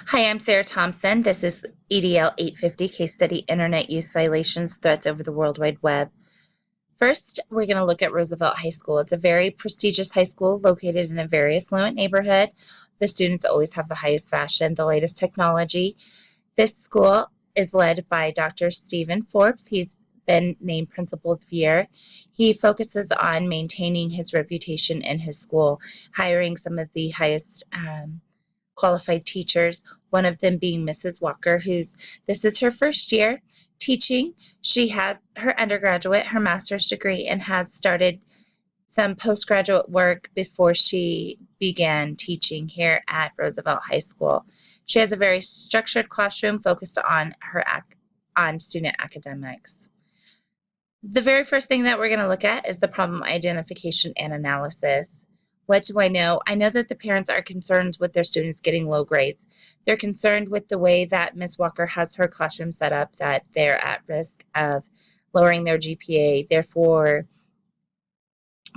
Hi, I'm Sarah Thompson. This is EDL 850 Case Study Internet Use Violations Threats over the World Wide Web. First, we're going to look at Roosevelt High School. It's a very prestigious high school located in a very affluent neighborhood. The students always have the highest fashion, the latest technology. This school is led by Dr. Stephen Forbes. He's been named Principal of the Year. He focuses on maintaining his reputation in his school, hiring some of the highest qualified teachers, one of them being Mrs. Walker, this is her first year teaching. She has her undergraduate, her master's degree, and has started some postgraduate work before she began teaching here at Roosevelt High School. She has a very structured classroom focused on student academics. The very first thing that we're going to look at is the problem identification and analysis. What do I know? I know that the parents are concerned with their students getting low grades. They're concerned with the way that Ms. Walker has her classroom set up, that they're at risk of lowering their GPA, therefore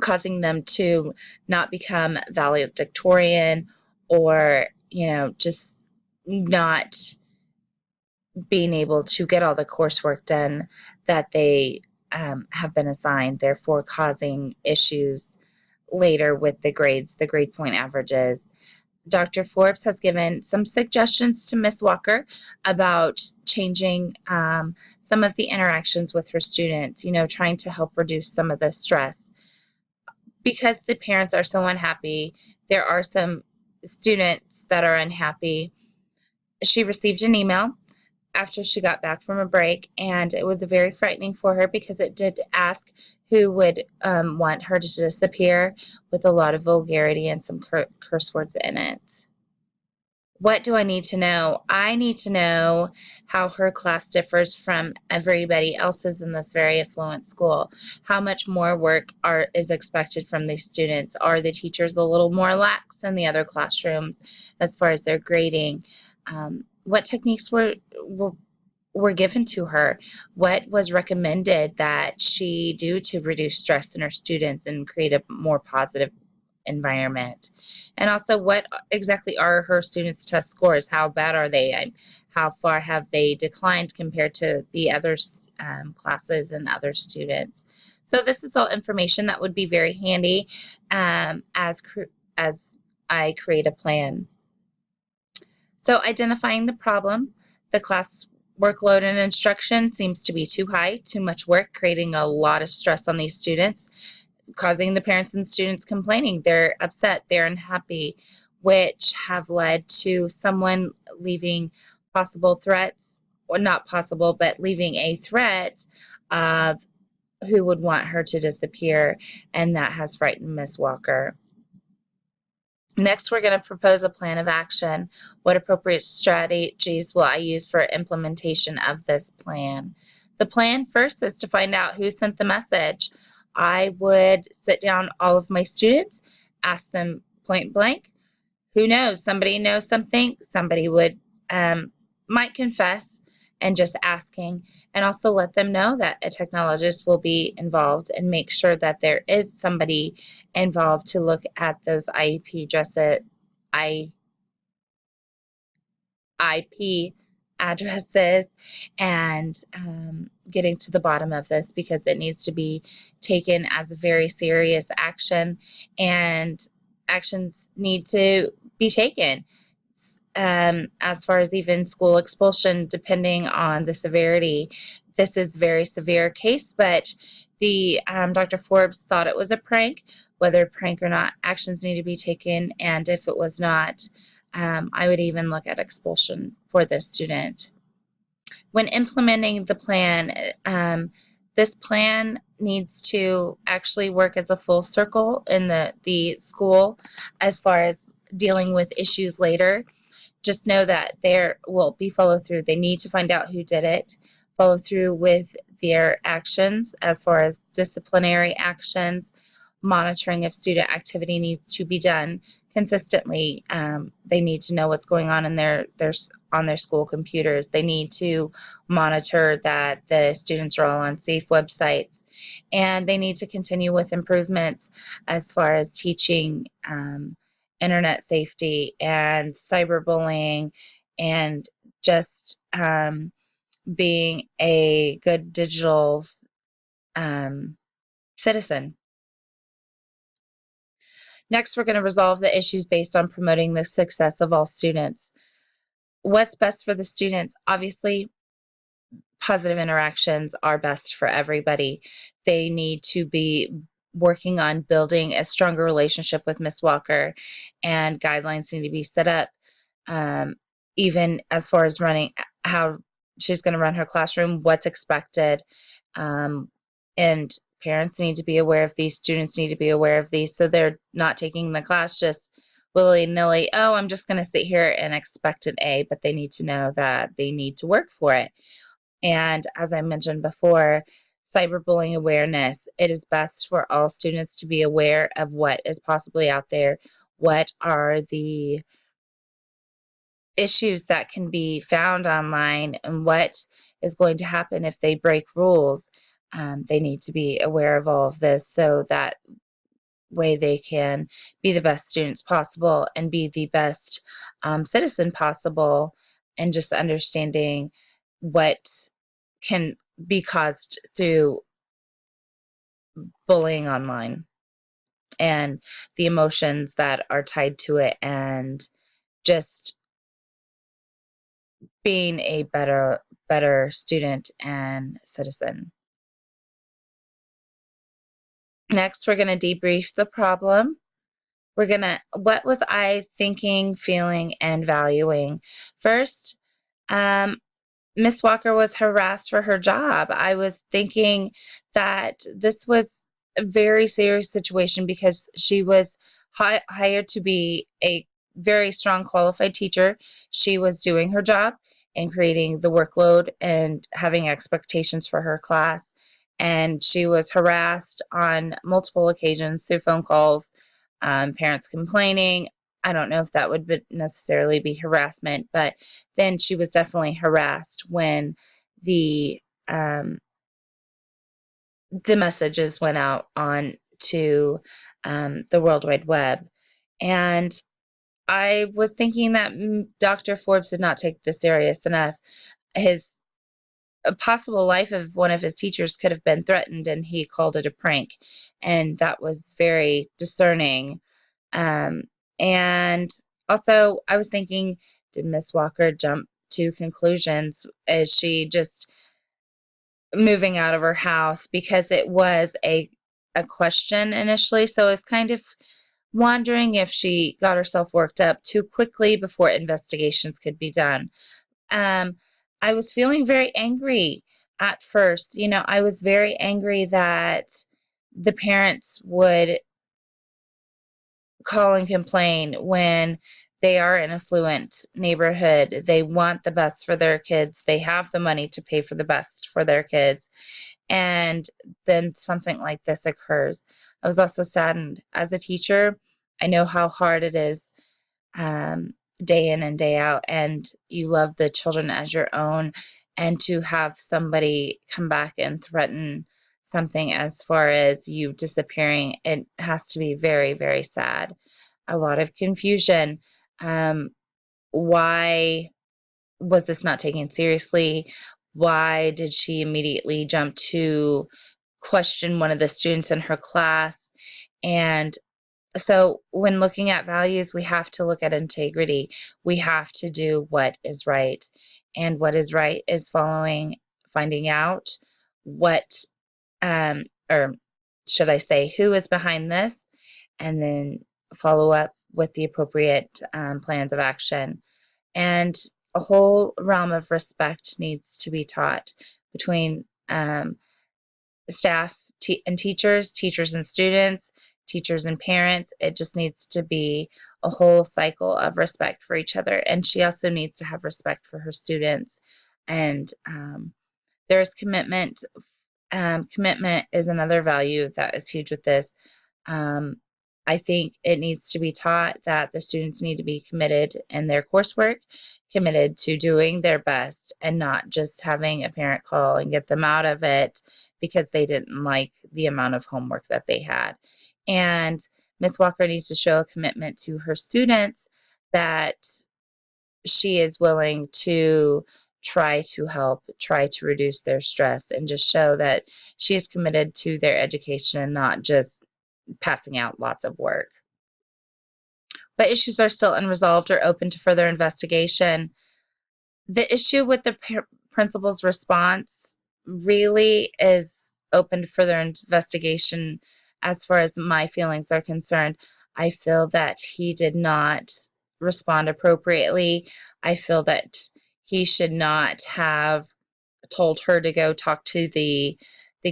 causing them to not become valedictorian or, just not being able to get all the coursework done that they have been assigned, therefore causing issues later with the grades, the grade point averages. Dr. Forbes has given some suggestions to Ms. Walker about changing some of the interactions with her students, trying to help reduce some of the stress. Because the parents are so unhappy, there are some students that are unhappy. She received an email after she got back from a break, and it was very frightening for her because it did ask who would want her to disappear, with a lot of vulgarity and some curse words in it. What do I need to know? I need to know how her class differs from everybody else's in this very affluent school. How much more work is expected from these students? Are the teachers a little more lax than the other classrooms as far as their grading? What techniques were given to her? What was recommended that she do to reduce stress in her students and create a more positive environment? And also, what exactly are her students' test scores? How bad are they? How far have they declined compared to the other classes and other students? So this is all information that would be very handy as I create a plan. So identifying the problem, the class workload and instruction seems to be too high, too much work, creating a lot of stress on these students, causing the parents and students complaining. They're upset, they're unhappy, which have led to someone leaving possible threats, or not possible, but leaving a threat of who would want her to disappear, and that has frightened Miss Walker. Next, we're going to propose a plan of action. What appropriate strategies will I use for implementation of this plan? The plan first is to find out who sent the message. I would sit down all of my students, ask them point blank, who knows? Somebody knows something. Somebody might confess, and just asking, and also let them know that a technologist will be involved and make sure that there is somebody involved to look at those IP addresses and getting to the bottom of this, because it needs to be taken as a very serious action, and actions need to be taken. As far as even school expulsion, depending on the severity. This is a very severe case, but the Dr. Forbes thought it was a prank. Whether prank or not, actions need to be taken, and if it was not, I would even look at expulsion for this student. When implementing the plan, this plan needs to actually work as a full circle in the school as far as dealing with issues later. Just know that there will be follow through. They need to find out who did it, follow through with their actions as far as disciplinary actions. Monitoring of student activity needs to be done consistently. They need to know what's going on in on their school computers. They need to monitor that the students are all on safe websites, and they need to continue with improvements as far as teaching internet safety and cyberbullying and just being a good digital citizen. Next, we're going to resolve the issues based on promoting the success of all students. What's best for the students? Obviously, positive interactions are best for everybody. They need to be working on building a stronger relationship with Miss Walker, and guidelines need to be set up, even as far as running, how she's going to run her classroom, what's expected. And parents need to be aware of these, students need to be aware of these, so they're not taking the class just willy-nilly. Oh, I'm just going to sit here and expect an A, but they need to know that they need to work for it. And as I mentioned before, cyberbullying awareness. It is best for all students to be aware of what is possibly out there, what are the issues that can be found online, and what is going to happen if they break rules. They need to be aware of all of this so that way they can be the best students possible and be the best citizen possible, and just understanding what can be caused through bullying online and the emotions that are tied to it, and just being a better student and citizen. Next, we're going to debrief the problem. What was I thinking, feeling, and valuing? First, Miss Walker was harassed for her job. I was thinking that this was a very serious situation because she was hired to be a very strong, qualified teacher. She was doing her job and creating the workload and having expectations for her class. And she was harassed on multiple occasions through phone calls, parents complaining. I don't know if that would necessarily be harassment, but then she was definitely harassed when the messages went out on to the World Wide Web. And I was thinking that Dr. Forbes did not take this serious enough. His a possible life of one of his teachers could have been threatened, and he called it a prank. And that was very discerning. And also, I was thinking, did Miss Walker jump to conclusions? Is she just moving out of her house? Because it was a question initially, so I was kind of wondering if she got herself worked up too quickly before investigations could be done. Um, I was feeling very angry at first. I was very angry that the parents would call and complain when they are in an affluent neighborhood. They want the best for their kids. They have the money to pay for the best for their kids. And then something like this occurs. I was also saddened. As a teacher, I know how hard it is, day in and day out, and you love the children as your own, and to have somebody come back and threaten something as far as you disappearing, it has to be very, very sad. A lot of confusion. Why was this not taken seriously? Why did she immediately jump to question one of the students in her class? And so when looking at values, we have to look at integrity. We have to do what is right. And what is right is finding out what, or should I say, who is behind this, and then follow up with the appropriate plans of action. And a whole realm of respect needs to be taught between staff and teachers, teachers and students, teachers and parents. It just needs to be a whole cycle of respect for each other. And she also needs to have respect for her students. And there's commitment. Commitment is another value that is huge with this. I think it needs to be taught that the students need to be committed in their coursework, committed to doing their best, and not just having a parent call and get them out of it because they didn't like the amount of homework that they had. And Miss Walker needs to show a commitment to her students that she is willing to try to help, try to reduce their stress, and just show that she is committed to their education and not just passing out lots of work. But issues are still unresolved or open to further investigation. The issue with the principal's response really is open to further investigation as far as my feelings are concerned. I feel that he did not respond appropriately. I feel that he should not have told her to go talk to the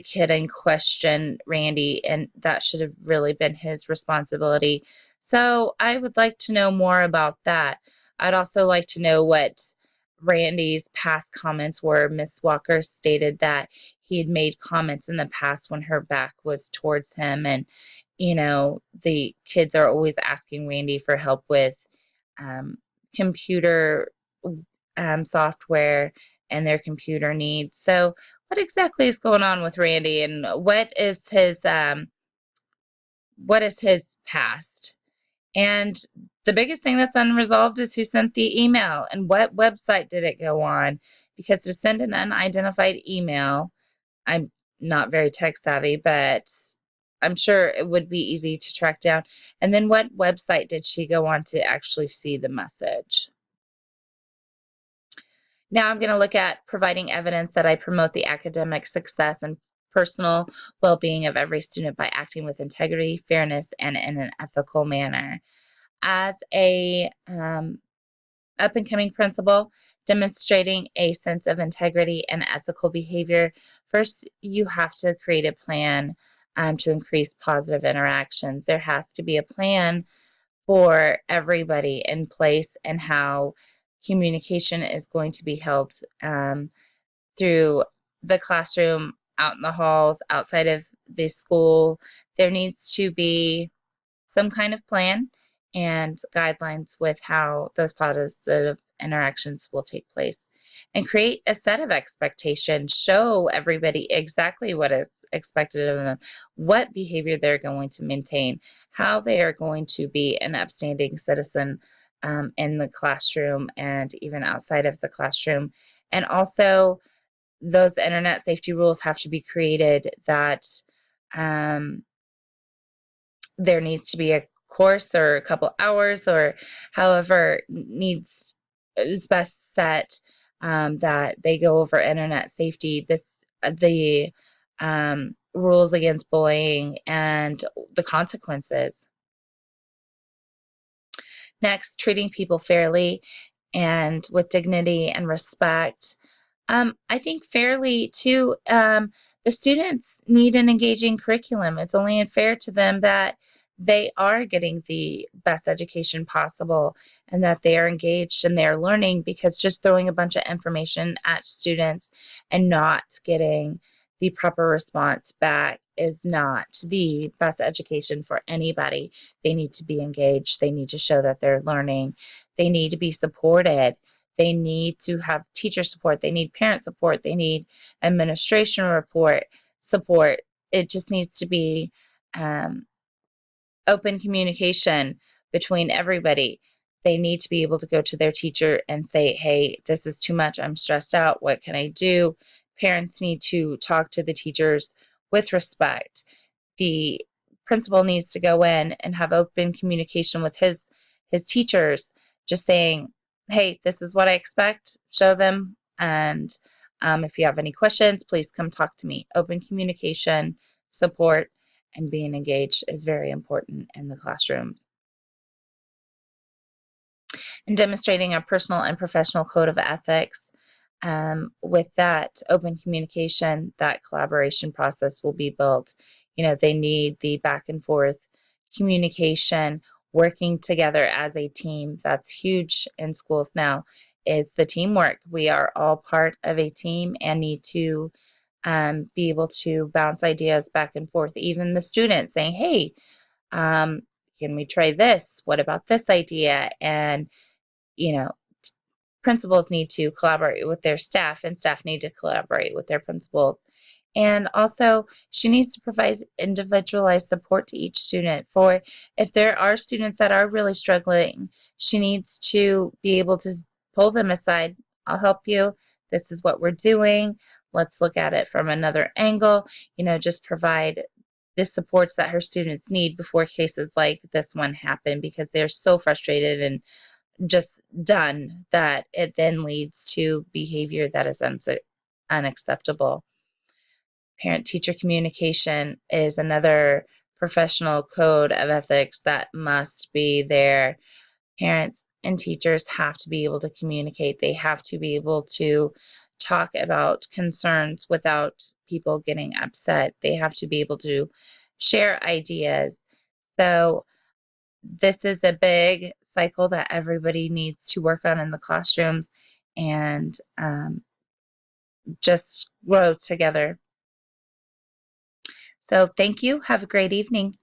kid in question, Randy, and that should have really been his responsibility. So I would like to know more about that. I'd also like to know what Randy's past comments were. Miss Walker stated that he had made comments in the past when her back was towards him, and the kids are always asking Randy for help with um, computer software and their computer needs. So what exactly is going on with Randy, and what is his past? And the biggest thing that's unresolved is who sent the email and what website did it go on, because to send an unidentified email, I'm not very tech savvy, but I'm sure it would be easy to track down. And then what website did she go on to actually see the message? Now I'm going to look at providing evidence that I promote the academic success and personal well-being of every student by acting with integrity, fairness, and in an ethical manner. As a up-and-coming principal, demonstrating a sense of integrity and ethical behavior, first you have to create a plan to increase positive interactions. There has to be a plan for everybody in place and how communication is going to be held through the classroom, out in the halls, outside of the school. There needs to be some kind of plan and guidelines with how those positive interactions will take place. And create a set of expectations. Show everybody exactly what is expected of them, what behavior they're going to maintain, how they are going to be an upstanding citizen in the classroom and even outside of the classroom. And also, those internet safety rules have to be created that there needs to be a course or a couple hours or however is best set that they go over internet safety, the rules against bullying and the consequences. Next, treating people fairly and with dignity and respect. I think fairly too, the students need an engaging curriculum. It's only fair to them that they are getting the best education possible and that they are engaged and they're learning, because just throwing a bunch of information at students and not getting the proper response back is not the best education for anybody. They need to be engaged. They need to show that they're learning. They need to be supported. They need to have teacher support. They need parent support. They need administration support. It just needs to be open communication between everybody. They need to be able to go to their teacher and say, hey, this is too much. I'm stressed out. What can I do? Parents need to talk to the teachers with respect. The principal needs to go in and have open communication with his teachers, just saying, hey, this is what I expect. Show them. And if you have any questions, please come talk to me. Open communication, support, and being engaged is very important in the classrooms. And demonstrating a personal and professional code of ethics. With that open communication, that collaboration process will be built. They need the back and forth communication, working together as a team. That's huge in schools now. It's the teamwork. We are all part of a team and need to be able to bounce ideas back and forth. Even the students saying, hey, can we try this? What about this idea? And, principals need to collaborate with their staff, and staff need to collaborate with their principals. And also, she needs to provide individualized support to each student. For if there are students that are really struggling, she needs to be able to pull them aside. I'll help you. This is what we're doing. Let's look at it from another angle. Just provide the supports that her students need before cases like this one happen, because they're so frustrated and just done that it then leads to behavior that is unacceptable. Parent-teacher communication is another professional code of ethics that must be there. Parents and teachers have to be able to communicate. They have to be able to talk about concerns without people getting upset. They have to be able to share ideas. So this is a big cycle that everybody needs to work on in the classrooms, and just grow together. So thank you. Have a great evening.